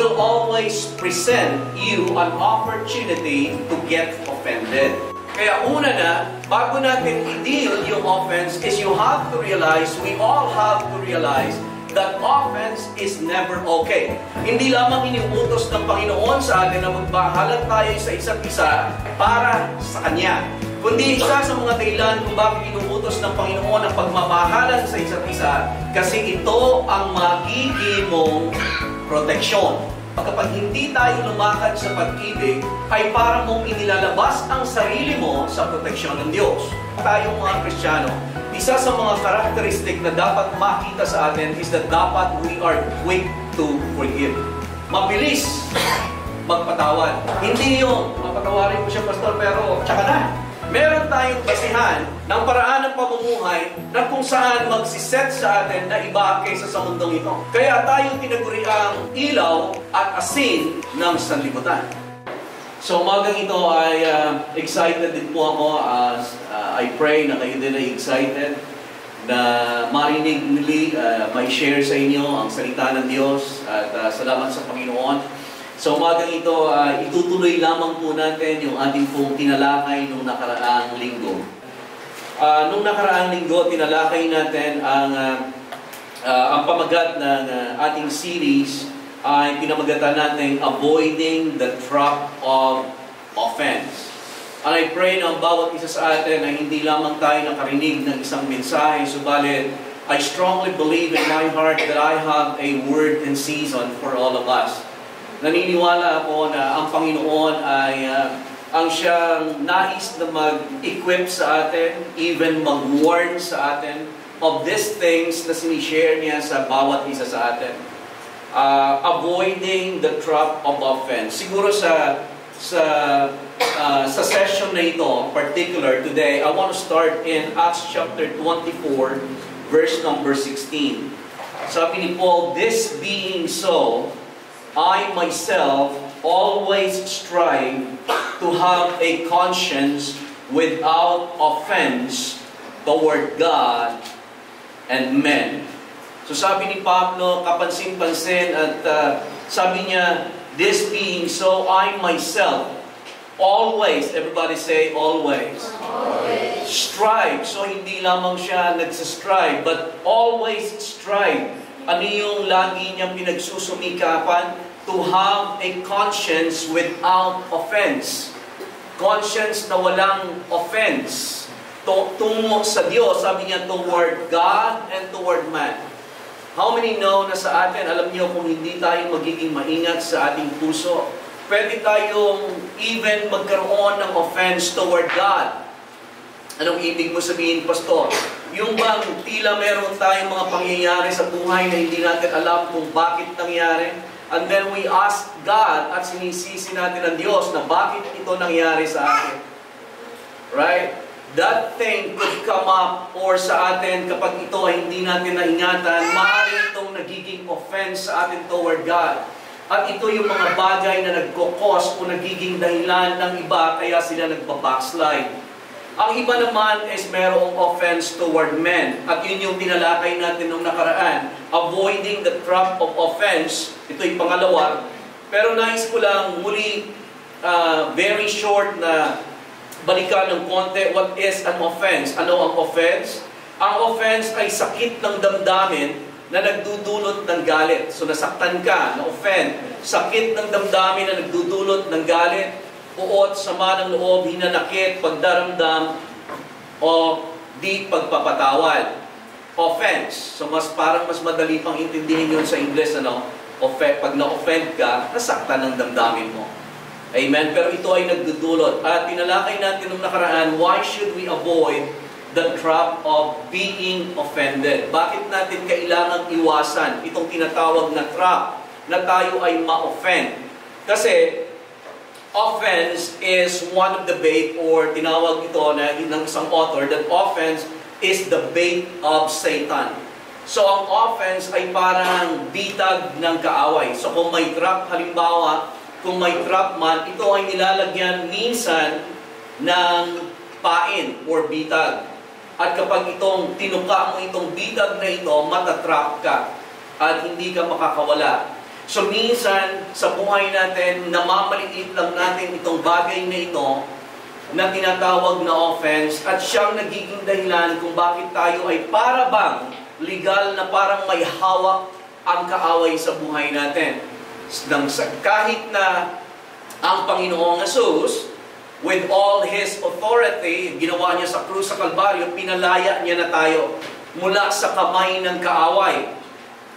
will always present you an opportunity to get offended. Kaya una na, bago natin i-deal yung offense, is you have to realize, we all have to realize, that offense is never okay. Hindi lamang iniutos ng Panginoon sa atin na magbahalan tayo sa isa't isa para sa Kanya, kundi isa sa mga dahilan kung bakit inuutos ng Panginoon ang pagmamahalan sa isa't isa, kasi ito ang magiging mong proteksyon. Kapag hindi tayo lumakad sa pag-ibig, ay para mong inilalabas ang sarili mo sa proteksyon ng Diyos. Tayong mga Kristiyano, isa sa mga karakteristik na dapat makita sa atin is that dapat we are quick to forgive. Mabilis magpatawad. Hindi yung, mapatawarin ko siya, Pastor, pero tsaka na. Meron tayong basihan ng paraan ng pamumuhay na kung saan magsiset sa atin na iba kaysa sa mundong ito. Kaya tayong tinaguri ang ilaw at asin ng sanlibutan. So umagang ito ay excited din po ako as I pray na kayo din ay excited na marinig muli, may share sa inyo ang salita ng Diyos at salamat sa Panginoon. So umagang ito, itutuloy lamang po natin yung ating pong tinalakay nung nakaraang linggo. Nung nakaraang linggo, tinalakay natin ang pamagat ng ating series ay pinamagatan natin Avoiding the Trap of Offense. And I pray na ang bawat isa sa atin ay hindi lamang tayo nakarinig ng isang mensahe, subalit I strongly believe in my heart that I have a word and season for all of us. Naniniwala ako na ang Panginoon ay ang siyang nais na mag-equip sa atin, even mag-warn sa atin of these things na sinishare niya sa bawat isa sa atin. Avoiding the trap of offense. Siguro sa session na ito, particular today, I want to start in Acts chapter 24, verse number 16. Sabi ni Paul, "This being so, I myself always strive to have a conscience without offense toward God and men." So sabi ni Pablo, kapansin-pansin at sabi niya, "This being so, I myself always," everybody say always, strive. So hindi lamang siya nagsistrive, but always strive. Ano yung lagi niyang pinagsusumikapan? To have a conscience without offense. Conscience na walang offense. Tungo sa Diyos, sabi niya, toward God and toward man. How many know na sa atin, alam niyo, kung hindi tayo magiging maingat sa ating puso, pwede tayong even magkaroon ng offense toward God. Anong ibig mo sabihin, Pastor? Yung bang tila meron tayong mga pangyayari sa buhay na hindi natin alam kung bakit nangyari, and then we ask God at sinisisi natin ang Diyos na bakit ito nangyari sa atin. Right? That thing could come up or sa atin kapag ito ay hindi natin naingatan, maaaring itong nagiging offense sa atin toward God. At ito yung mga bagay na nagkukos o nagiging dahilan ng iba kaya sila nagbabackslide. Ang iba naman is merong offense toward men. At yun yung tinalakay natin nung nakaraan. Avoiding the trap of offense. Ito yung pangalawa. Pero nais ko lang muli, very short na balikan ng konti. What is an offense? Ano ang offense? Ang offense ay sakit ng damdamin na nagdudulot ng galit. So nasaktan ka, na-offend. Sakit ng damdamin na nagdudulot ng galit. Uot, sama ng loob, hinanakit, pagdaramdam, o di pagpapatawad. Offense. So parang mas madali pang intindihin yun sa English, pag na-offend ka, nasaktan ng damdamin mo. Amen? Pero ito ay nagdudulot. At tinalakay natin nung nakaraan, why should we avoid the trap of being offended? Bakit natin kailangang iwasan itong tinatawag na trap na tayo ay ma-offend? Kasi offense is one of the bait, or tinawag ito ng isang author, that offense is the bait of Satan. So ang offense ay parang bitag ng kaaway. So kung may trap, halimbawa, kung may trap man, ito ay nilalagyan minsan ng pain or bitag. At kapag itong tinuka mo itong bitag na ito, matatrap ka at hindi ka makakawala. So minsan, sa buhay natin, namamaliit lang natin itong bagay na ito na tinatawag na offense at siyang nagiging dahilan kung bakit tayo ay para bang legal na parang may hawak ang kaaway sa buhay natin. Kahit na ang Panginoong Jesus, with all His authority, ginawa niya sa krus sa Kalbaryo, pinalaya niya na tayo mula sa kamay ng kaaway.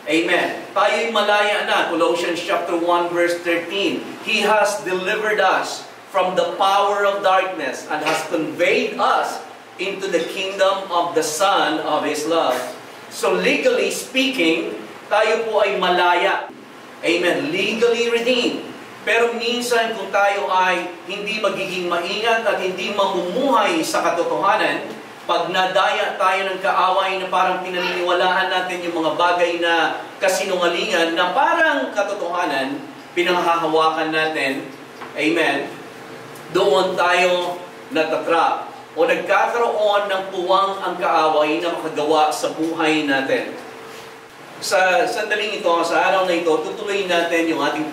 Amen. Tayo'y malaya na. Colossians chapter 1 verse 13. He has delivered us from the power of darkness and has conveyed us into the kingdom of the Son of His love. So legally speaking, tayo po ay malaya. Amen. Legally redeemed. Pero minsan kung tayo ay hindi magiging maingat at hindi mamumuhay sa katotohanan, pag nadaya tayo ng kaaway na parang pinaniniwalaan natin yung mga bagay na kasinungalingan na parang katotohanan, pinanghahawakan natin, amen, doon tayo natatrap o nagkakaroon ng puwang ang kaaway na makagawa sa buhay natin. Sa sandaling ito, sa araw na ito, tutuloy natin yung ating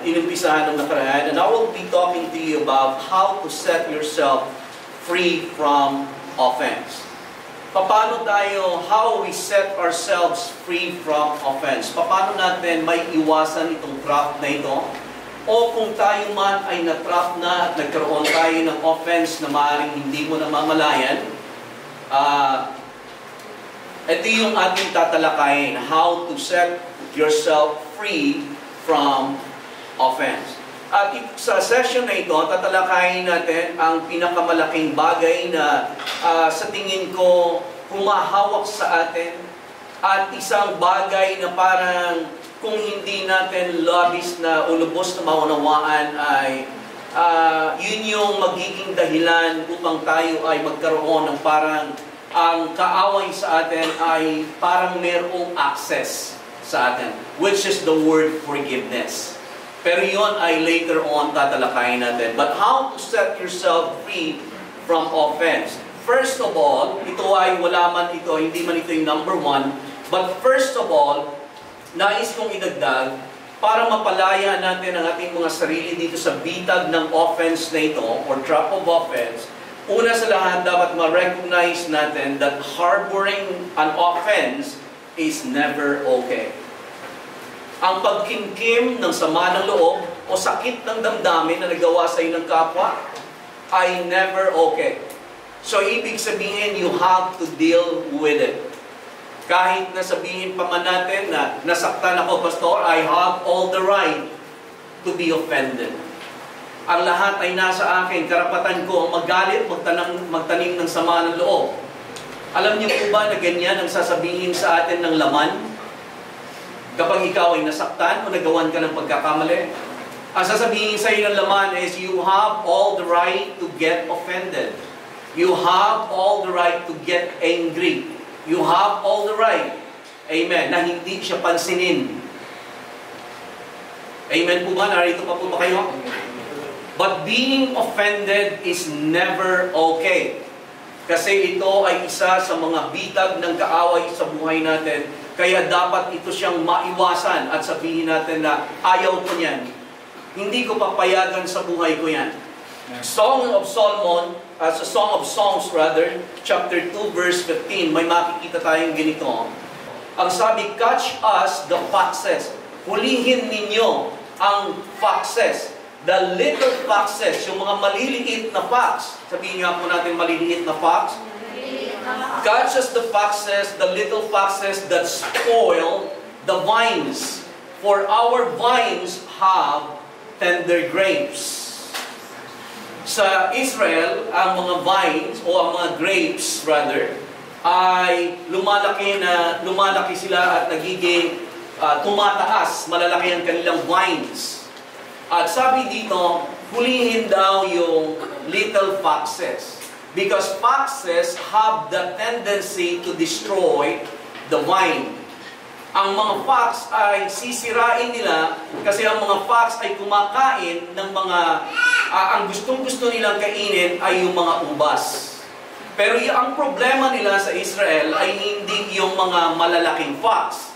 inumpisahan ng nakaraan, and I will be talking to you about how to set yourself free from offense. Paano tayo, how we set ourselves free from offense? Paano natin may iwasan itong trap na ito? O kung tayo man ay na-trap na at nagkaroon tayo ng offense na maaaring hindi mo namamalayan, ito yung ating tatalakayin, how to set yourself free from offense. At sa session na ito, tatalakayin natin ang pinakamalaking bagay na sa tingin ko humahawak sa atin at isang bagay na parang kung hindi natin labis na o lubos na maunawaan ay yun yung magiging dahilan upang tayo ay magkaroon ng parang ang kaaway sa atin ay parang mayroong access sa atin, which is the word forgiveness. Pero yun ay later on tatalakayin natin. But how to set yourself free from offense? First of all, ito ay wala man ito, hindi man ito yung number one. But first of all, nais kong idagdag para mapalaya natin ang ating mga sarili dito sa bitag ng offense na ito or trap of offense. Una sa lahat, dapat ma-recognize natin that harboring an offense is never okay. Ang pagkimkim ng sama ng loob o sakit ng damdamin na nagawa sa iyo ng kapwa ay never okay. So, ibig sabihin, you have to deal with it. Kahit na sabihin pa man natin na nasaktan ako, Pastor, I have all the right to be offended. Ang lahat ay nasa akin, karapatan ko ang magalit, magtanim ng sama ng loob. Alam niyo po ba na ganyan ang sasabihin sa atin ng laman? Kapag ikaw ay nasaktan o nagawan ka ng pagkakamali, ang sasabihin sa iyo ng laman is, you have all the right to get offended. You have all the right to get angry. You have all the right, amen, na hindi siya pansinin. Amen po ba? Narito pa po ba kayo? But being offended is never okay. Kasi ito ay isa sa mga bitag ng kaaway sa buhay natin. Kaya dapat ito siyang maiwasan at sabihin natin na ayaw ko niyan. Hindi ko papayagan sa buhay ko yan. Song of Solomon, sa Song of Songs rather, chapter 2 verse 15, may makikita tayong ganito. Ang sabi, catch us the foxes. Hulihin ninyo ang foxes. The little foxes, yung mga maliliit na fox. Sabihin nga po natin maliliit na fox. Catch us the foxes, the little foxes that spoil the vines. For our vines have tender grapes. Sa Israel, ang mga vines, o ang mga grapes rather, ay lumalaki sila at nagiging tumataas, malalaki ang kanilang vines. At sabi dito, hulihin daw yung little foxes. Because foxes have the tendency to destroy the vine. Ang mga fox ay sisirain nila kasi ang mga fox ay kumakain ng mga, ang gustong-gusto nilang kainin ay yung mga ubas. Pero ang problema nila sa Israel ay hindi yung mga malalaking fox.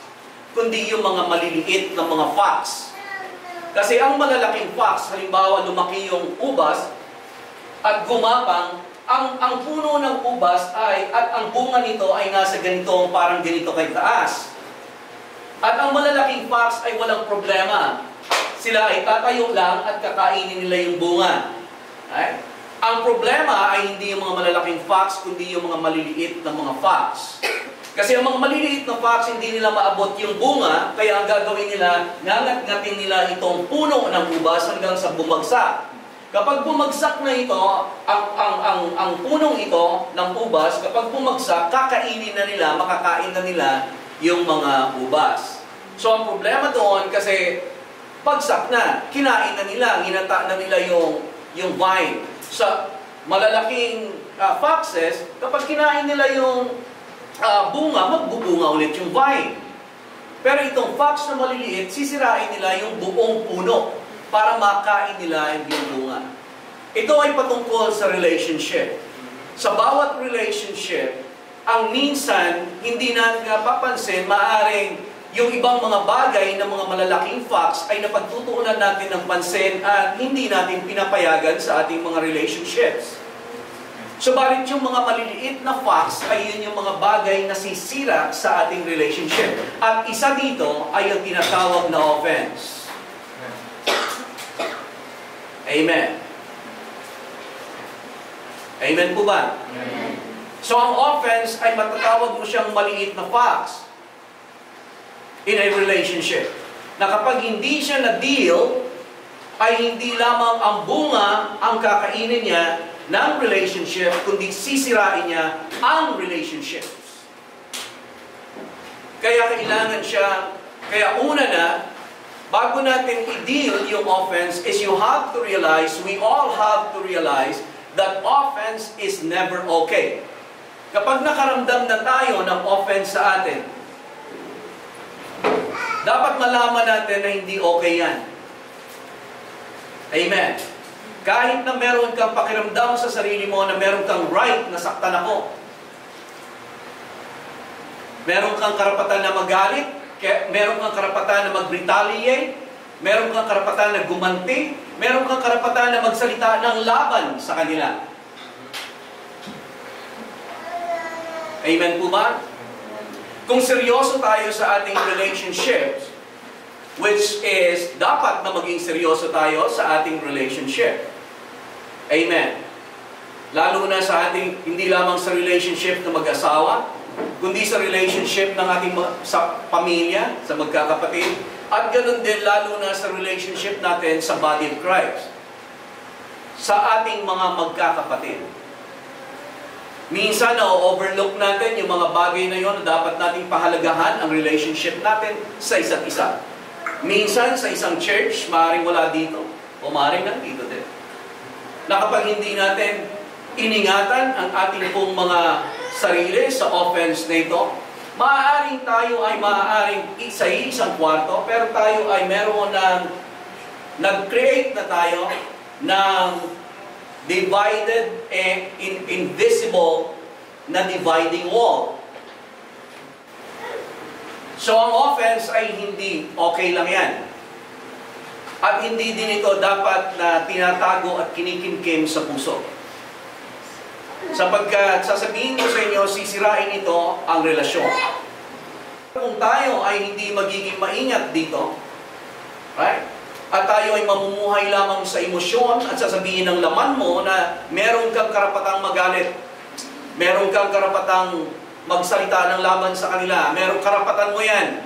kundi yung mga maliliit na mga fox. Kasi ang malalaking fox, halimbawa lumaki yung ubas at gumapang, ang puno ng ubas at ang bunga nito ay nasa ganito, parang ganito kay taas. At ang malalaking fox ay walang problema. Sila ay tatayo lang at kakainin nila yung bunga. Right? Ang problema ay hindi yung mga malalaking fox, kundi yung mga maliliit na mga fox. Kasi ang mga maliliit na fox, hindi nila maabot yung bunga, kaya ang gagawin nila, ngangat-ngatin nila itong puno ng ubas hanggang sa bumagsak. Kapag bumagsak na ito, ang punong ito ng ubas, kapag bumagsak, kakainin na nila, makakain na nila yung mga ubas. So ang problema doon, kasi bagsak na, kinain na nila, ginata na nila yung vine. Sa malalaking foxes, kapag kinain nila yung bunga, magbubunga ulit yung vine. Pero itong fox na maliliit, sisirain nila yung buong puno para makain nila yung bunga. Ito ay patungkol sa relationship. Sa bawat relationship, ang minsan, hindi natin napapansin, maaaring yung ibang mga bagay ng mga malalaking fox ay napagtutuunan natin ng pansin at hindi natin pinapayagan sa ating mga relationships. Subalit yung mga maliliit na fox ay yun yung mga bagay na sisira sa ating relationship. At isa dito ay ang tinatawag na offense. Amen. Amen po ba? Amen. So ang offense ay matatawag mo siyang maliit na fox in a relationship. Na kapag hindi siya na-deal, ay hindi lamang ang bunga ang kakainin niya ng relationship, kundi sisirain niya ang relationship. Kaya kailangan siya, kaya una na, bago natin i-deal yung offense, is you have to realize, we all have to realize, that offense is never okay. Kapag nakaramdam na tayo ng offense sa atin, dapat malaman natin na hindi okay yan. Amen. Kahit na meron kang pakiramdam sa sarili mo na meron kang right na saktan ako. Meron kang karapatan na magalit, meron kang karapatan na mag-retaliate, meron kang karapatan na gumanti, meron kang karapatan na magsalita ng laban sa kanila. Amen po ba? Kung seryoso tayo sa ating relationships, which is, dapat na maging seryoso tayo sa ating relationship. Amen. Lalo na sa ating, hindi lamang sa relationship ng mag-asawa, kundi sa relationship ng ating sa pamilya, sa magkakapatid, at ganoon din lalo na sa relationship natin sa body of Christ. Sa ating mga magkakapatid. Minsan, na-overlook natin yung mga bagay na yon na dapat nating pahalagahan ang relationship natin sa isa't isa. Minsan, sa isang church, maaaring wala dito, o maaaring nandito din. Na kapag hindi natin iningatan ang ating pong mga sarili sa offense na ito, maaaring tayo ay maaaring isang kwarto, pero tayo ay meron ng nag-create na tayo ng divided and invisible na dividing wall. So ang offense ay hindi okay lang yan. At hindi din ito dapat na tinatago at kinikimkim sa puso. Sapagkat sasabihin ko sa inyo, sisirain ito ang relasyon. Kung tayo ay hindi magiging maingat dito, right? At tayo ay mamumuhay lamang sa emosyon at sasabihin ng laman mo na meron kang karapatang magalit, meron kang karapatang magsalita ng laban sa kanila, meron karapatan mo yan.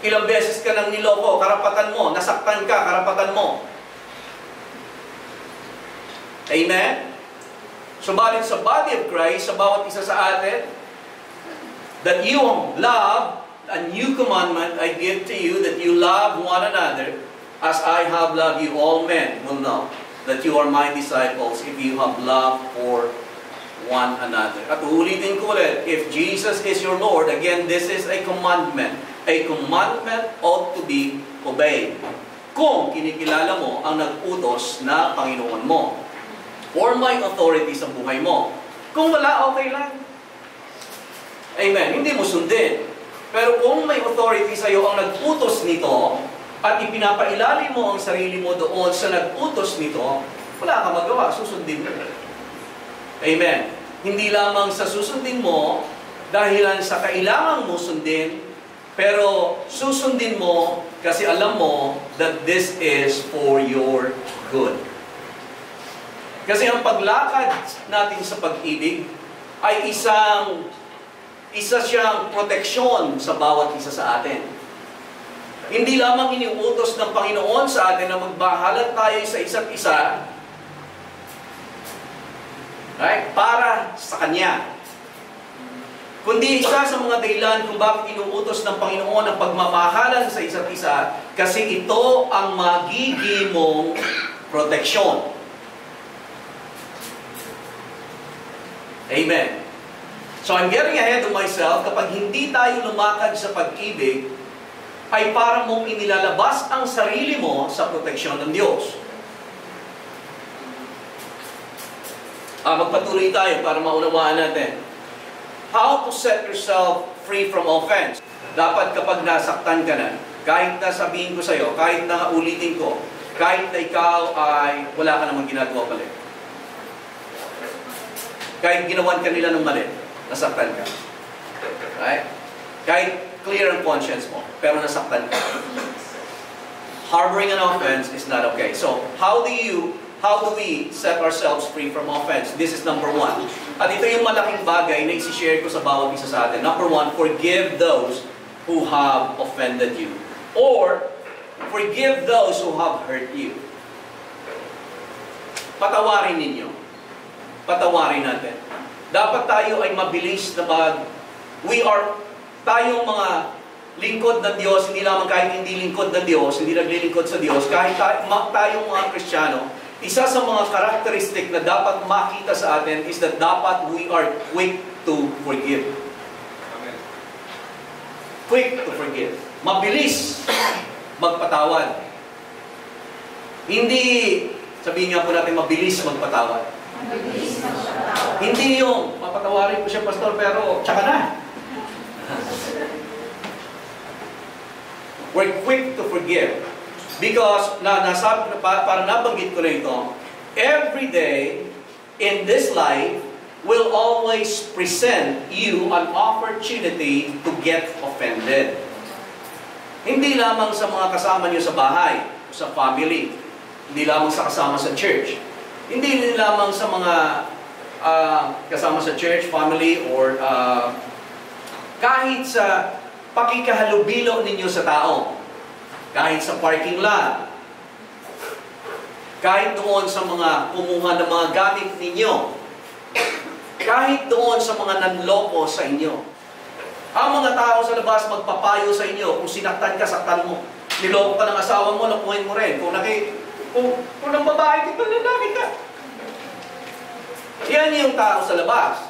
Ilang beses ka nang niloko, karapatan mo, nasaktan ka, karapatan mo. Amen? Subalit sa body of Christ, sa bawat isa sa atin, that you love, a new commandment I give to you, that you love one another, as I have loved you, all men will know that you are my disciples if you have love for one another. At ulitin ko ulit, if Jesus is your Lord, again, this is a commandment. A commandment ought to be obeyed. Kung kinikilala mo ang nag-utos na Panginoon mo, or may authority sa buhay mo. Kung wala, okay lang. Amen. Hindi mo sundin. Pero kung may authority sa iyo ang nag-utos nito, at ipinapailalim mo ang sarili mo doon sa nag-utos nito, wala kang magawa, susundin mo. Amen. Hindi lamang sa susundin mo, dahilan sa kailangan mo sundin, pero susundin mo kasi alam mo that this is for your good. Kasi ang paglakad natin sa pag-ibig ay isa siyang proteksyon sa bawat isa sa atin. Hindi lamang iniutos ng Panginoon sa atin na magbahalan tayo sa isa't isa, right? Para sa Kanya. Kundi isa sa mga dahilan kung bakit inuutos ng Panginoon ang pagmamahalan sa isa't isa, kasi ito ang magiging mong proteksyon. Amen. So I'm getting ahead of myself. Kapag hindi tayo lumakad sa pag-ibig, ay para mong inilalabas ang sarili mo sa proteksyon ng Diyos. Magpatuloy tayo para maunawaan natin. How to set yourself free from offense. Dapat kapag nasaktan ka na, kahit na sabihin ko sa iyo, kahit na ulitin ko, kahit na ikaw ay wala ka namang ginagawa mali. Kahit ginawan ka nila ng mali, nasaktan ka. Right? Kahit clear ang conscience mo, pero nasaktan ka. Harboring an offense is not okay. So, how do we set ourselves free from offense? This is number one. At ito yung malaking bagay na isi-share ko sa bawat isa sa atin. Number one, forgive those who have offended you. Or, forgive those who have hurt you. Patawarin ninyo. Patawarin natin. Dapat tayo ay mabilis na tayong mga lingkod ng Diyos, hindi lamang kahit hindi lingkod ng Diyos, hindi naglilingkod sa Diyos, kahit tayong mga Kristiyano, isa sa mga karakteristik na dapat makita sa atin is that dapat we are quick to forgive. Amen. Quick to forgive. Mabilis magpatawad. Hindi, sabihin nga po natin, mabilis magpatawad. Mabilis magpatawad. Hindi yung, mapatawarin ko siya, pastor, pero tsaka na. We're quick to forgive. Because, para nabanggit ko na ito, every day in this life will always present you an opportunity to get offended. Hindi lamang sa mga kasama niyo sa bahay, sa family, hindi lamang sa kasama sa church, hindi lamang sa mga kasama sa church, family, or kahit sa pakikahalubilo ninyo sa tao, kahit sa parking lot, kahit doon sa mga kumuha ng mga gamit ninyo, kahit doon sa mga nanloko sa inyo. Ang mga tao sa labas magpapayo sa inyo, kung sinaktan ka, saktan mo. Niloko ka ng asawa mo, lokohin mo rin. Kung ng babae, dito lalaki ka. Yan yung tao sa labas.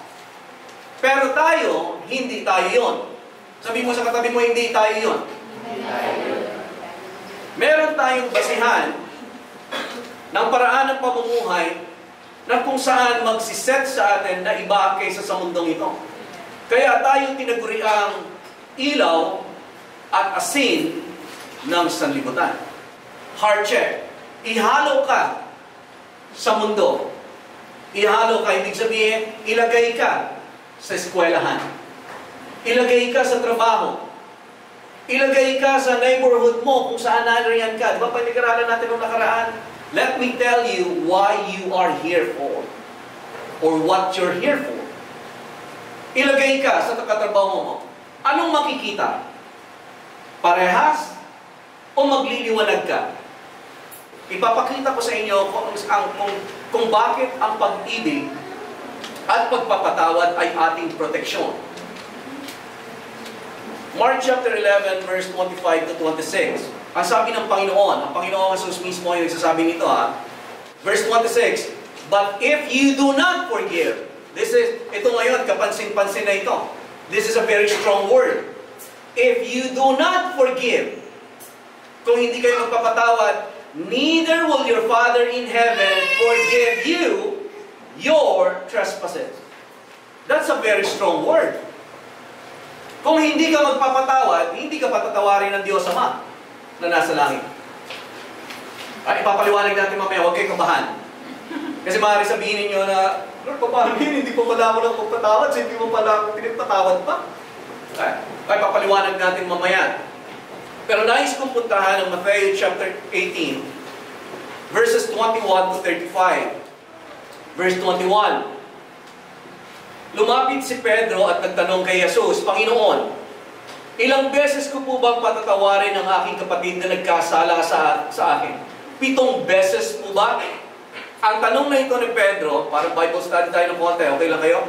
Pero tayo, hindi tayo yon. Sabi mo sa katabi mo, hindi tayo yon. Meron tayong basihan ng paraan ng pamumuhay na kung saan magsiset sa atin na iba kaysa sa mundong ito. Kaya tayo tinaguri ang ilaw at asin ng sanlibutan. Heart check. Ihalo ka sa mundo. Ihalo ka, ibig sabihin, ilagay ka sa eskwelahan. Ilagay ka sa trabaho. Ilagay ka sa neighborhood mo kung saan nariyan ka. Di ba pinag-aralan natin noong nakaraan? Let me tell you why you are here for. Or what you're here for. Ilagay ka sa katrabaho mo. Anong makikita? Parehas? O magliliwanag ka? Ipapakita ko sa inyo kung bakit ang pag-ibig at pagpapatawad ay ating proteksyon. Mark chapter 11, verse 25 to 26. Ang sabi ng Panginoon, ang Panginoon Jesus mismo yung nagsasabi nito Verse 26, but if you do not forgive, ito ngayon, kapansin-pansin na ito. This is a very strong word. If you do not forgive, kung hindi kayo magpapatawad, neither will your Father in heaven forgive you your trespasses. That's a very strong word. Kung hindi ka magpapatawad, hindi ka patatawarin ng Diyos Ama na nasa langit. Ay, ipapaliwanag natin mamaya, huwag kayo kabahan. Kasi maaari sabihin ninyo na, Lord, paano yun? Hindi po pala ako nang magpatawad, so hindi mo pala ako pinagpatawad pa. Ay, papaliwanag natin mamaya. Pero nais kong puntahan ang Matthew chapter 18, verses 21 to 35. Verse 21. Lumapit si Pedro at nagtanong kay Jesus, Panginoon, ilang beses ko po bang patatawarin ang aking kapatid na nagkasala sa akin? 7 beses po ba? Ang tanong na ito ni Pedro, para Bible study tayo ng konti, okay lang kayo?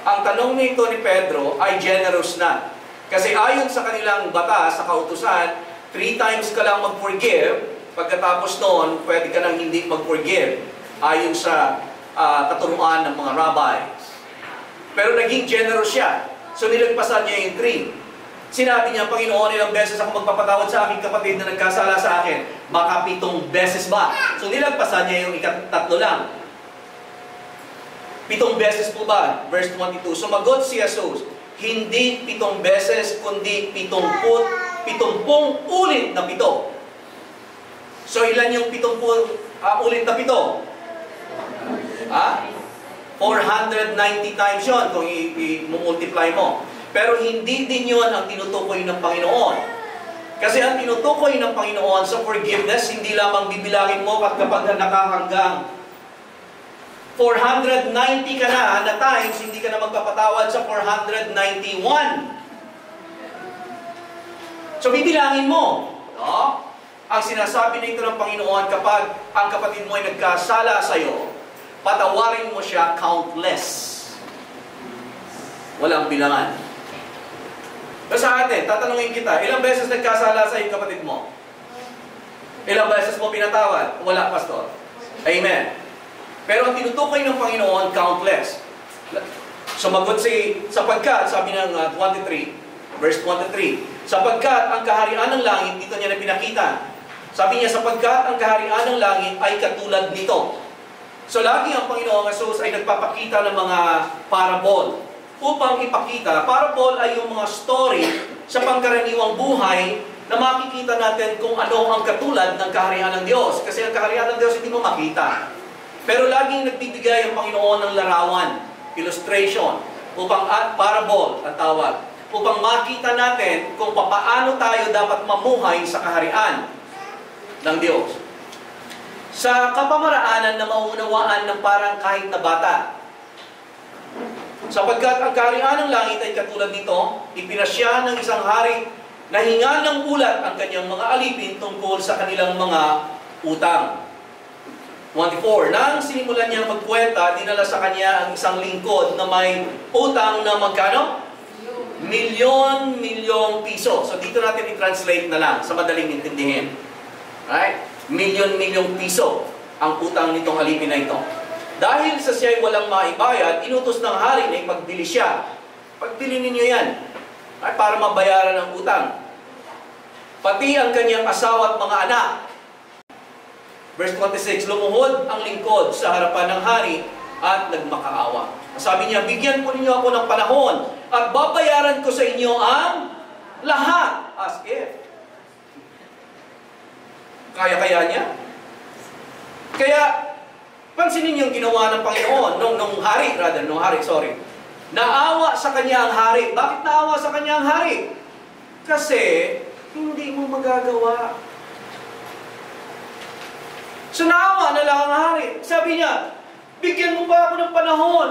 Ang tanong na ito ni Pedro ay generous na. Kasi ayon sa kanilang batas, sa kautusan, 3 times ka lang mag-forgive, pagkatapos noon, pwede ka nang hindi mag-forgive, ayon sa katuruan ng mga rabbis. Pero naging generous siya. So nilagpasan niya yung 3. Sinabi niya, Panginoon, ilang beses ako magpapatawad sa aking kapatid na nagkasala sa akin? Baka 7 beses ba? So nilagpasan niya yung 3 lang. 7 beses po ba? Verse 22. Sumagot si Jesus, hindi 7 beses, kundi 70 ulit na 7. So ilan yung 70 ulit na 7? 490 times yun kung i-multiply mo. Pero hindi din yun ang tinutukoy ng Panginoon. Kasi ang tinutukoy ng Panginoon sa forgiveness, hindi lamang bibilangin mo kapag nakahanggang 490 ka na times, hindi ka na magpapatawad sa 491. So bibilangin mo. No? Ang sinasabi na ito ng Panginoon, kapag ang kapatid mo ay nagkasala sa iyo, patawarin mo siya countless. Walang bilangan. So sa atin, tatanungin kita, ilang beses nagkasala sa iyong kapatid mo? Ilang beses mo pinatawad? Wala, Pastor. Amen. Pero ang tinutukoy ng Panginoon, countless. Sumagot sapagkat, sabi ng 23, verse 23, sapagkat ang kaharian ng langit, dito niya na pinakita. Sabi niya, sapagkat ang kaharian ng langit ay katulad nito. So lagi ang Panginoong Jesus ay nagpapakita ng mga parable. Upang ipakita, parable ay yung mga story sa pangkaraniwang buhay na makikita natin kung ano ang katulad ng kaharian ng Diyos. Kasi ang kaharian ng Diyos hindi mo makita. Pero laging nagbibigay ang Panginoon ng larawan, illustration, upang parable ang tawag, upang makita natin kung paano tayo dapat mamuhay sa kaharian ng Diyos. Sa kapamaraanan na maunawaan ng parang kahit na bata, sapagkat ang kaharian ng langit ay katulad nito, ipinasya ng isang hari na hinga ng ulat ang kanyang mga alipin tungkol sa kanilang mga utang. 24. Nang sinimulan niya magkwenta, dinala sa kanya ang isang lingkod na may utang na magkano? Milyon-milyong piso. So dito natin i-translate na lang sa madaling intindihin. Right? Milyon-milyong piso ang utang nitong alipin na ito. Dahil sa siya'y walang maibayad, inutos ng hari na ipagbili siya. Pagbili ninyo yan para mabayaran ang utang. Pati ang kanyang asawa at mga anak. Verse 26, lumuhod ang lingkod sa harapan ng hari at nagmakaawa. Sabi niya, bigyan po ninyo ako ng panahon at babayaran ko sa inyo ang lahat. As if. Kaya-kaya niya? Kaya, pansinin niyo yung ginawa ng Panginoon nung hari. Naawa sa kanya ang hari. Bakit naawa sa kanya ang hari? Kasi, hindi mo magagawa. So naawa na lang ang hari. Sabi niya, bigyan mo pa ako ng panahon.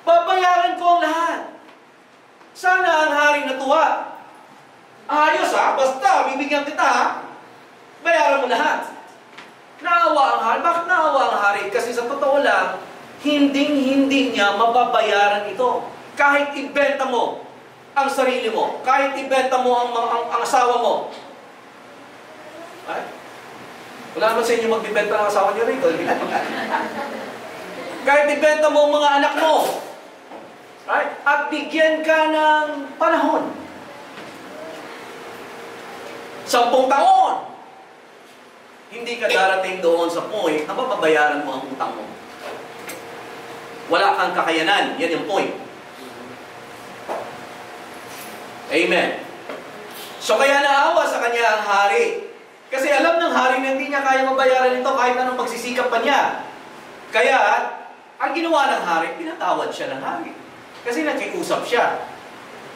Babayaran ko ang lahat. Sana ang hari natuwa. Ayos basta bibigyan kita bayaran mo lahat. Naawa ang hari. Bakit naawa ang hari? Kasi sa totoo lang, hindi niya mababayaran ito. Kahit ibenta mo ang sarili mo, kahit ibenta mo ang asawa mo. Ay? Wala naman sa inyo magbibenta ng asawa niyo rito. Kahit ibenta mo ang mga anak mo. Right? At bigyan ka ng panahon. 10 taon. Hindi ka darating doon sa point na mababayaran mo ang utang mo. Wala kang kakayanan. Yan yung point. Amen. So kaya naawa sa kanya ang hari. Kasi alam ng hari na hindi niya kaya mabayaran ito kahit anong magsisikap pa niya. Kaya, ang ginawa ng hari, pinatawad siya ng hari. Kasi nakiusap siya.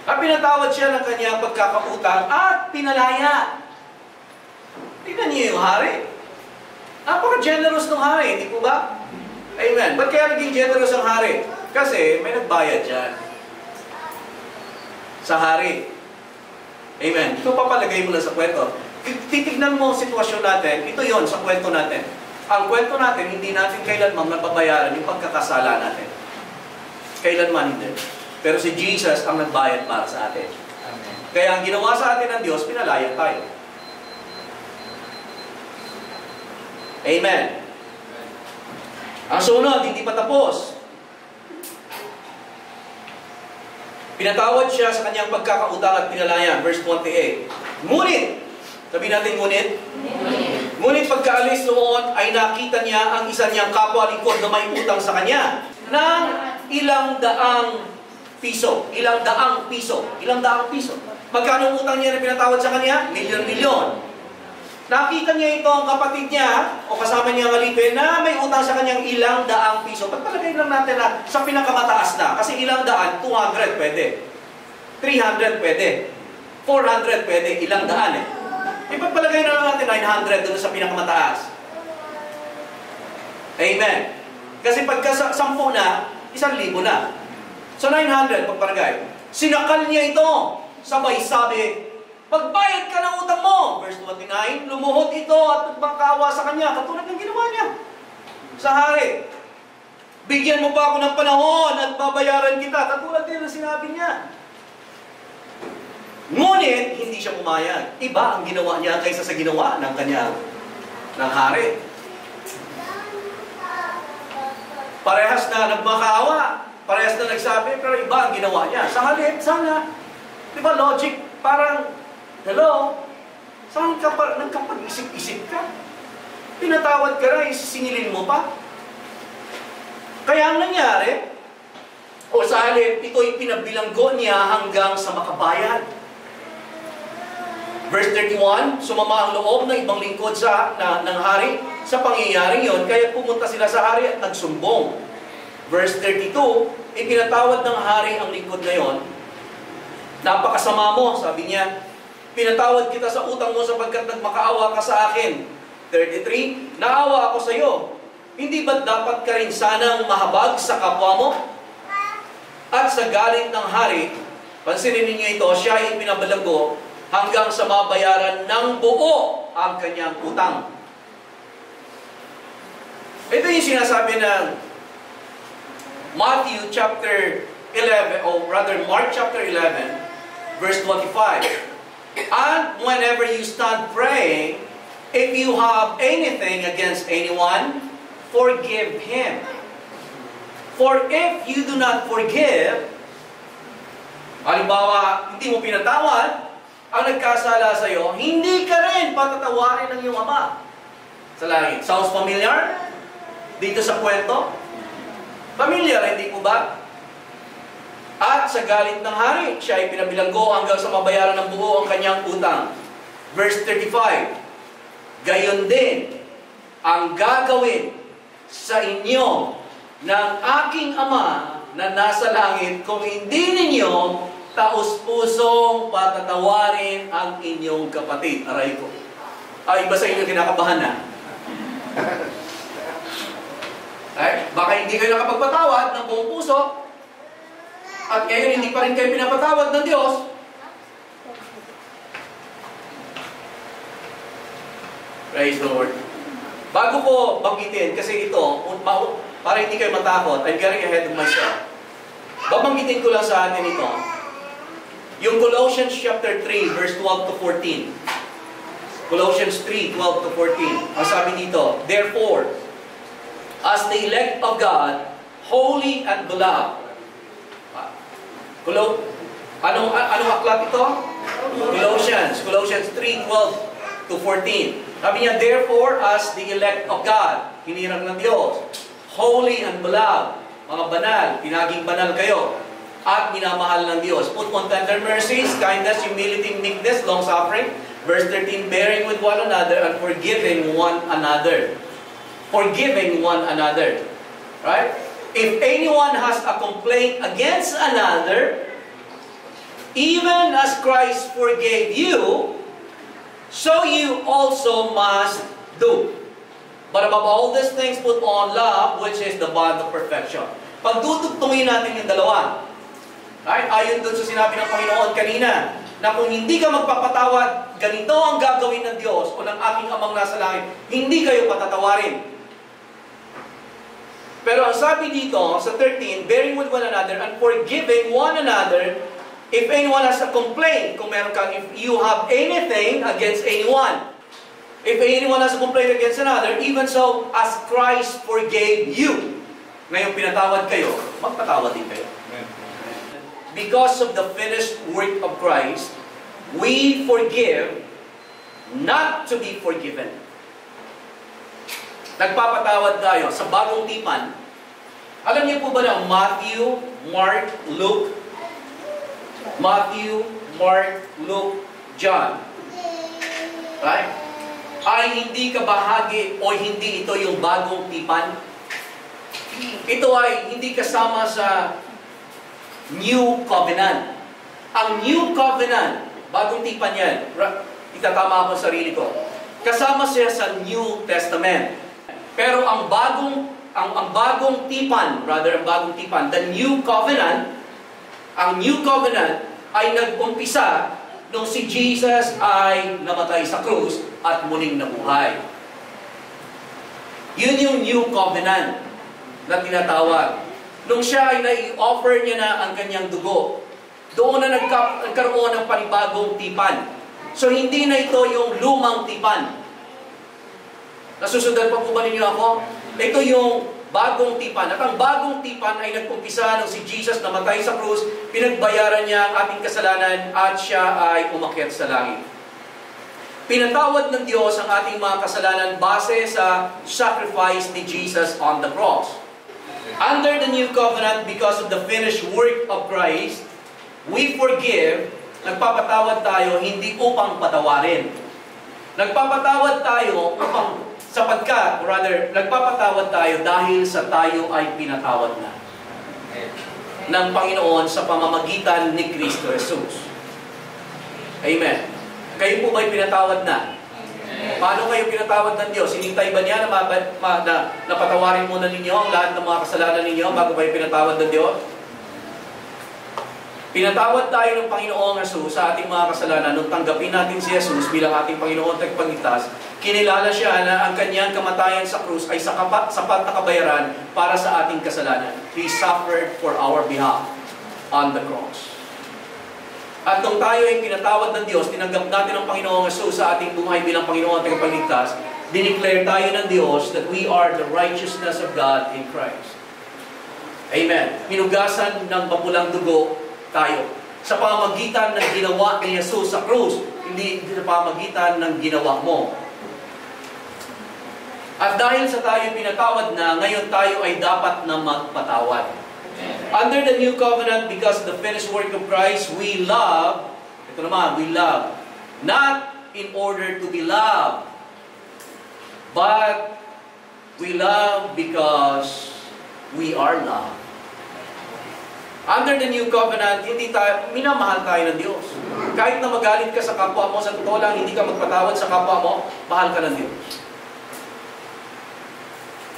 At pinatawad siya ng kanyang pagkakautang at pinalaya. Tingnan niyo yung hari. Napaka-generous ng hari, hindi po ba? Amen. Ba't kaya naging generous ang hari? Kasi may nagbayad dyan sa hari. Amen. Ito papalagay mo lang sa kwento. Titignan mo ang sitwasyon natin. Ito yon sa kwento natin. Ang kwento natin, hindi natin kailanman mapabayaran yung pagkakasala natin. Kailanman hindi. Pero si Jesus ang nagbayad para sa atin. Amen. Kaya ang ginawa sa atin ng Diyos, pinalaya tayo. Amen. Ang sunod, hindi pa tapos. Pinatawad siya sa kanyang pagkakautang at pinalaya. Verse 28. Ngunit, sabi natin ngunit, ngunit pagkaalis noon ay nakita niya ang isa niyang kapwa lingkod na may utang sa kanya ng ilang daang piso. Ilang daang piso. Ilang daang piso. Magkano ang utang niya na pinatawad sa kanya? Milyon-milyon. Nakita niya ito ang kapatid niya o kasama niya ang alipin na may utang sa kanyang ilang daang piso. Pagpalagay lang natin na sa pinakamataas na. Kasi ilang daan, 200 pwede. 300 pwede. 400 pwede. Ilang daan eh. Ipagpalagay na lang natin 900 doon sa pinakamataas. Amen. Kasi pagka 10 na, 1,000 na. So 900 pagpalagay. Sinakal niya ito. Sabay sabi, magbayad ka ng utang mo. Verse 29, lumuhod ito at magmakaawa sa kanya. Katulad ng ginawa niya sa hari. Bigyan mo pa ako ng panahon at babayaran kita. Katulad din ang sinabi niya. Ngunit, hindi siya pumayag. Iba ang ginawa niya kaysa sa ginawa ng kanyang hari. Parehas na nagmakaawa. Parehas na nagsabi, pero iba ang ginawa niya. Sa halip, sana. Diba logic? Parang, hello? Saan ka pa, nagkapag-isip-isip ka? Pinatawad ka na, singilin mo pa? Kaya ang nangyari, o sa halip, ito'y pinabilanggo niya hanggang sa makabayad. Verse 31, sumama ang loob ng ibang lingkod ng hari sa pangyayaring yon, kaya pumunta sila sa hari at nagsumbong. Verse 32, ipinatawad ng hari ang lingkod na yon. Napakasama mo, sabi niya. Pinatawad kita sa utang mo sapagkat nagmakaawa ka sa akin. 33, naawa ako sa iyo. Hindi ba dapat ka rin sanang mahabag sa kapwa mo? At sa galit ng hari, pansinin ninyo ito, siya ay pinabalago hanggang sa mabayaran ng buo ang kanyang utang. Ito yung sinasabi ng Matthew chapter 11, or rather Mark chapter 11, verse 25. And whenever you stand praying, if you have anything against anyone, forgive him. For if you do not forgive, halimbawa, hindi mo pinatawad ang nagkasala sa iyo, hindi ka rin patatawarin ng iyong ama sa langit. Sounds familiar? Dito sa kwento? Familiar, hindi po ba? At sa galit ng hari, siya ay pinabilanggo hanggang sa mabayaran ng buo ang kanyang utang. Verse 35, gayon din ang gagawin sa inyo ng aking Ama na nasa langit kung hindi ninyo taus-pusong patatawarin ang inyong kapatid. Aray ko. Iba sa inyo kinakabahan na. Baka hindi kayo nakapagpatawad ng buong puso, at ngayon hindi pa rin kayo pinapatawad ng Diyos. Praise the Lord. Bago ko banggitin, kasi ito, para hindi kayo matakot, I'm getting ahead of myself. Babanggitin ko lang sa atin ito. Yung Colossians chapter 3, verse 12 to 14. Colossians 3, 12 to 14. Ang sabi dito, therefore, as the elect of God, holy and beloved. Anong aklat ito? Colossians 3, 12 to 14. Sabi niya, therefore, as the elect of God, hinirang ng Diyos, holy and beloved, mga banal, pinaging banal kayo. at minamahal ng Diyos. Put on tender mercies, kindness, humility, meekness, long-suffering. Verse 13, bearing with one another and forgiving one another. Forgiving one another. Right? If anyone has a complaint against another, even as Christ forgave you, so you also must do. But above all these things, put on love, which is the bond of perfection. Pagdudugtungin natin yung dalawa. Right? Ayon dun sa sinabi ng Panginoon kanina, na kung hindi ka magpapatawad, ganito ang gagawin ng Diyos o ng aking amang nasa langit, hindi kayo patatawarin. Pero ang sabi dito sa 13, bearing with one another and forgiving one another, if anyone has a complaint, kung meron kang, if you have anything against anyone, if anyone has a complaint against another, even so, as Christ forgave you. Ngayon pinatawad kayo, magpatawad din kayo. Because of the finished work of Christ, we forgive not to be forgiven. Nagpapatawad tayo sa bagong tipan. Alam niyo po ba na Matthew, Mark, Luke, John, right? Ay hindi kabahagi o hindi ito yung bagong tipan. Ito ay hindi kasama sa New Covenant. Ang New Covenant, bagong tipan yan. Itatama ako sa sarili ko. Kasama siya sa New Testament. Pero ang bagong tipan, the New Covenant, ang New Covenant ay nag-umpisa nung si Jesus ay namatay sa krus at muling nabuhay. Yun yung New Covenant na tinatawag. Nung siya ay nai-offer niya na ang kanyang dugo, doon na nagkaroon ng panibagong tipan. So hindi na ito yung lumang tipan. Nasusundan pa po ba ninyo ako? Ito yung bagong tipan. At ang bagong tipan ay nagkumpisa nung si Jesus namatay sa krus, pinagbayaran niya ang ating kasalanan at siya ay umakyat sa langit. Pinatawad ng Diyos ang ating mga kasalanan base sa sacrifice ni Jesus on the cross. Under the New Covenant, because of the finished work of Christ, we forgive, nagpapatawad tayo hindi upang patawarin. Nagpapatawad tayo upang nagpapatawad tayo dahil sa tayo ay pinatawad na ng Panginoon sa pamamagitan ni Kristo Jesus. Amen. Kayo po ba'y pinatawad na? Paano kayo pinatawad ng Diyos? Hinintay ba niya na patawarin muna ninyo ang lahat ng mga kasalanan ninyo bago kayo pinatawad ng Diyos? Pinatawad tayo ng Panginoong Jesus sa ating mga kasalanan nung tanggapin natin si Jesus bilang ating Panginoon at Tagapagligtas. Kinilala siya na ang kanyang kamatayan sa krus ay sapat na kabayaran para sa ating kasalanan. He suffered for our behalf on the cross. At nung tayo ay pinatawad ng Diyos, tinanggap natin ang Panginoong Jesus sa ating buhay bilang Panginoon at Tagapagligtas, dineclare tayo ng Diyos that we are the righteousness of God in Christ. Amen. Hinugasan ng mapulang dugo tayo. Sa pamamagitan ng ginawa ni Jesus sa krus, hindi sa pamamagitan ng ginawa mo. At dahil sa tayo pinatawad na, ngayon tayo ay dapat na magpatawad. Under the New Covenant, because of the finished work of Christ, we love, ito naman, we love, not in order to be loved, but we love because we are loved. Under the New Covenant, minamahal tayo ng Diyos. Kahit na magalit ka sa kapwa mo, sa totoo lang, hindi ka magpatawad sa kapwa mo, mahal ka ng Diyos.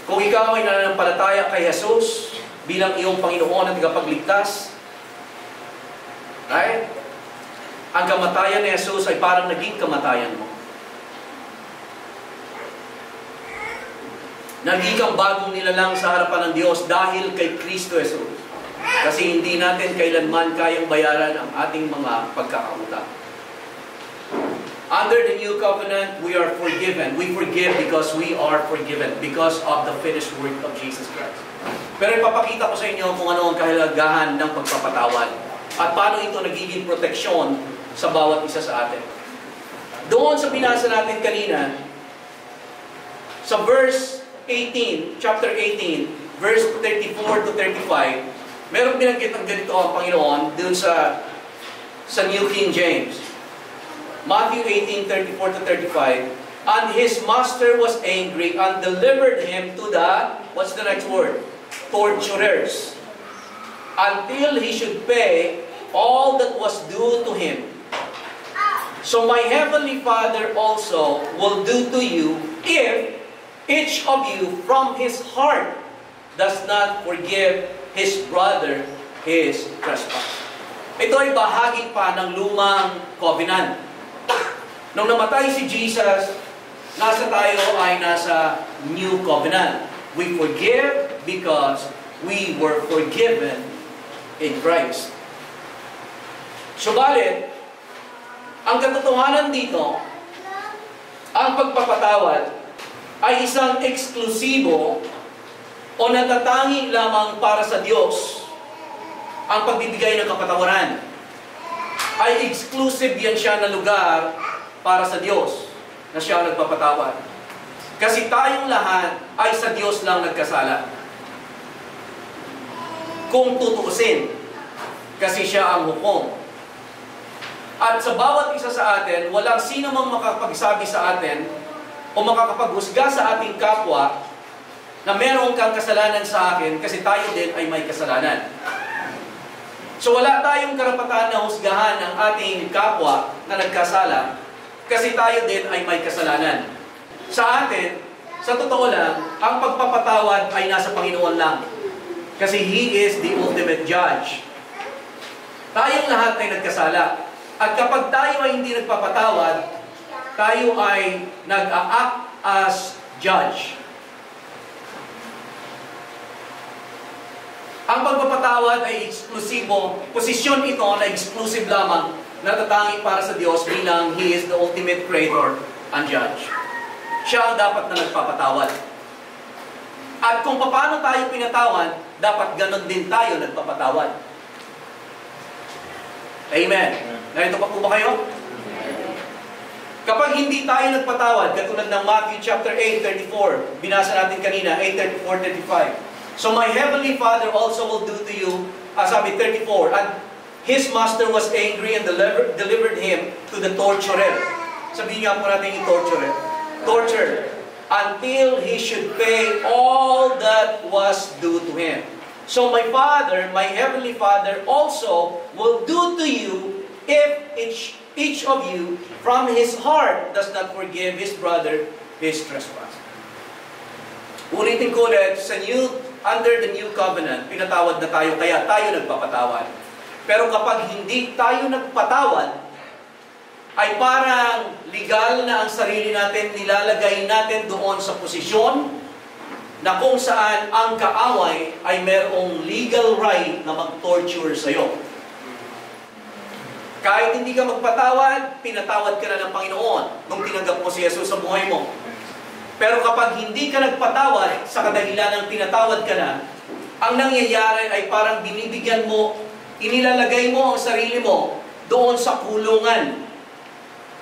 Kung ikaw ay nananampalataya kay Jesus bilang iyong Panginoon at tagapagligtas, right? Ang kamatayan ni Jesus ay parang naging kamatayan mo. Naging kang bagong nilalang sa harapan ng Diyos dahil kay Kristo Jesus. Kasi hindi natin kailanman kayang bayaran ang ating mga pagkakautang. Under the New Covenant, we are forgiven. We forgive because we are forgiven, because of the finished work of Jesus Christ. Pero ipapakita ko sa inyo kung ano ang kahalagahan ng pagpapatawad at paano ito nagiging proteksyon sa bawat isa sa atin. Doon sa binasa natin kanina, sa verse 18, chapter 18, verse 34 to 35, Meron binanggit ng ganito ang Panginoon dun sa New King James. Matthew 18:34-35. And his master was angry and delivered him to the, what's the next word? Torturers. Until he should pay all that was due to him. So my heavenly Father also will do to you if each of you from his heart does not forgive his brother his trespass. Ito ay bahagi pa ng lumang covenant. Nung namatay si Jesus, nasa tayo ay nasa new covenant. We forgive because we were forgiven in Christ. Subalit, ang katotohanan dito, ang pagpapatawad ay isang eksklusibo o natatangi lamang para sa Diyos. Ang pagbibigay ng kapatawaran ay exclusive yan siya na lugar para sa Diyos na siya nagpapatawad. Kasi tayong lahat ay sa Diyos lang nagkasala. Kung tutuusin, kasi siya ang hukom. At sa bawat isa sa atin, walang sino mang makapagsabi sa atin o makakapaghusga sa ating kapwa na meron kang kasalanan sa akin kasi tayo din ay may kasalanan. So wala tayong karapatan na husgahan ang ating kapwa na nagkasala kasi tayo din ay may kasalanan. Sa atin, sa totoo lang, ang pagpapatawad ay nasa Panginoon lang. Kasi He is the ultimate judge. Tayong lahat ay nagkasala. At kapag tayo ay hindi nagpapatawad, tayo ay nag-a-act as judge. Ang pagpapatawad ay eksklusibo. Posisyon ito na exclusive lamang, natatangi para sa Diyos bilang He is the ultimate creator and judge. Siya ang dapat na nagpapatawad. At kung paano tayo pinatawad, dapat ganon din tayo nagpapatawad. Amen. Narito pa po ba kayo? Kapag hindi tayo nagpatawad, katulad ng Matthew chapter 8:34, binasa natin kanina, 8:34-35. So my heavenly Father also will do to you, sabi 34, and his master was angry and delivered him to the torturer. Sabihin nga po natin yung torturer. Torture. Until he should pay all that was due to him. So my Father, my heavenly Father also will do to you if each of you from his heart does not forgive his brother his trespass. Ulitin ko ulit, under the new covenant, pinatawad na tayo, kaya tayo nagpapatawad. Pero kapag hindi tayo nagpatawad, ay parang legal na ang sarili natin, nilalagay natin doon sa posisyon na kung saan ang kaaway ay merong legal right na mag-torture sa'yo. Kahit hindi ka magpatawad, pinatawad ka na ng Panginoon nung tinanggap mo si Jesus sa buhay mo. Pero kapag hindi ka nagpatawad sa kadahilan ng pinatawad ka na, ang nangyayari ay parang binibigyan mo, inilalagay mo ang sarili mo doon sa kulungan.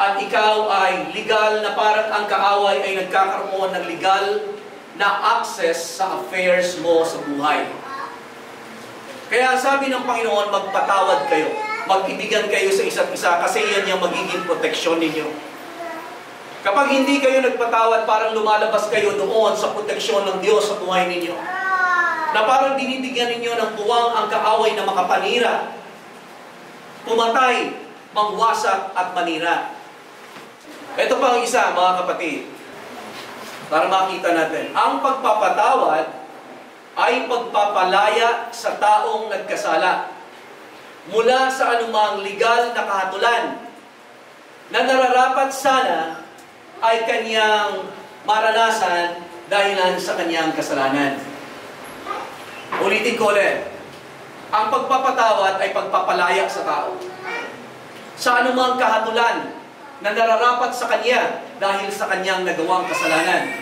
At ikaw ay legal na parang ang kaaway ay nagkakaroon ng legal na access sa affairs mo sa buhay. Kaya sabi ng Panginoon, magpatawad kayo. Mag-ibigan kayo sa isa't isa kasi yan yung magiging proteksyon ninyo. Kapag hindi kayo nagpatawad, parang lumalabas kayo doon sa proteksyon ng Diyos sa buhay ninyo. Na parang binibigyan ninyo ng puwang ang kaaway na makapanira, pumatay, mangwasak at manira. Ito pa ang isa, mga kapatid, para makita natin. Ang pagpapatawad ay pagpapalaya sa taong nagkasala mula sa anumang legal na kahatulan na nararapat sana ay kanyang maranasan dahilan sa kanyang kasalanan. Ulitin ko ulit. Ang pagpapatawad ay pagpapalaya sa tao sa anumang kahatulan na nararapat sa kanya dahil sa kanyang nagawang kasalanan.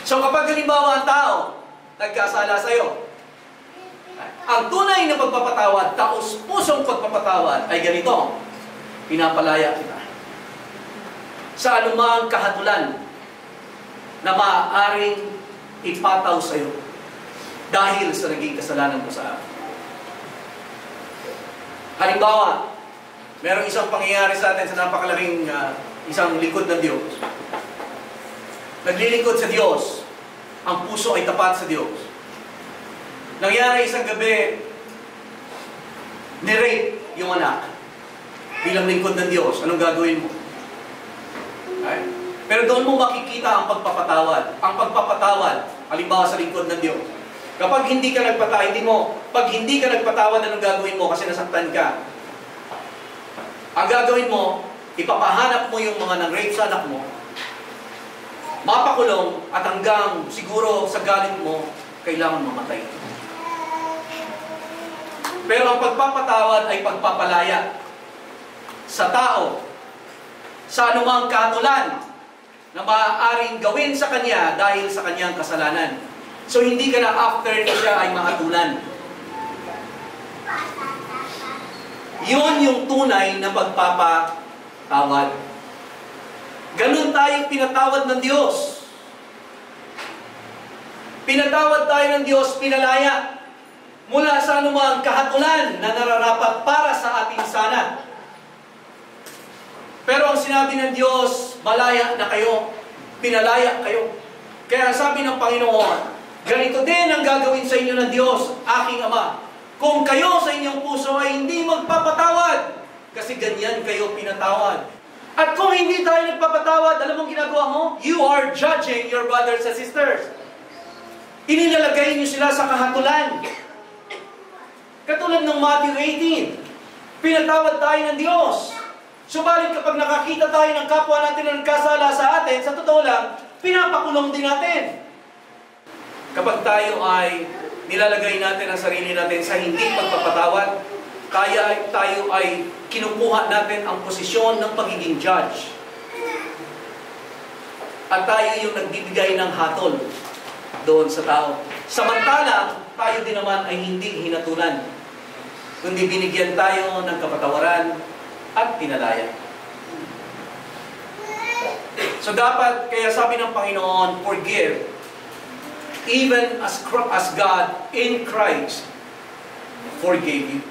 So kapag halimbawa ang tao nagkasala sa iyo, ang tunay na pagpapatawad, taos-pusong pagpapatawad ay ganito: pinapalaya kita sa anumang kahatulan na maaaring ipataw sa iyo dahil sa naging kasalanan mo sa akin. Halimbawa, merong isang pangyayari sa atin sa napakalaking isang lingkod ng Diyos. Naglilingkod sa Diyos. Ang puso ay tapat sa Diyos. Nangyari isang gabi, ni-rape yung anak. Bilang lingkod ng Diyos, anong gagawin mo? Okay? Pero doon mo makikita ang pagpapatawad. Ang pagpapatawad, halimbawa sa lingkod ng Diyos. Kapag hindi ka nagpatawad, pag hindi ka nagpatawad, anong gagawin mo kasi nasaktan ka? Ang gagawin mo, ipapahanap mo yung mga nang-rape sa anak mo, mapakulong, at hanggang siguro sa galit mo, kailangan mamatay. Pero ang pagpapatawad ay pagpapalaya sa tao, sa anumang katulan na maaaring gawin sa kanya dahil sa kanyang kasalanan. So hindi ka na after na siya ay mahatulan. Yun yung tunay na pagpapatawad. Ganun tayo pinatawad ng Diyos. Pinatawad tayo ng Diyos, pinalaya mula sa anumang kahatulan na nararapat para sa ating sana. Pero ang sinabi ng Diyos, malaya na kayo, pinalaya kayo. Kaya sabi ng Panginoon, ganito din ang gagawin sa inyo ng Diyos, aking Ama. Kung kayo sa inyong puso ay hindi magpapatawad, kasi ganyan kayo pinatawad. At kung hindi tayo nagpapatawad, alam mong ginagawa mo? You are judging your brothers and sisters. Inilalagay niyo sila sa kahatulan. Katulad ng Matthew 18, pinatawad tayo ng Diyos. Subalit kapag nakakita tayo ng kapwa natin na nagkasala sa atin, sa totoo lang, pinapakulong din natin. Kapag tayo ay nilalagay natin ang sarili natin sa hindi pagpapatawad, tayo ay kinukuha natin ang posisyon ng pagiging judge. At tayo yung nagbibigay ng hatol doon sa tao. Samantala, tayo din naman ay hindi hinatulan, kundi binigyan tayo ng kapatawaran at pinalaya. So dapat, kaya sabi ng Panginoon, forgive, even as God in Christ forgave you.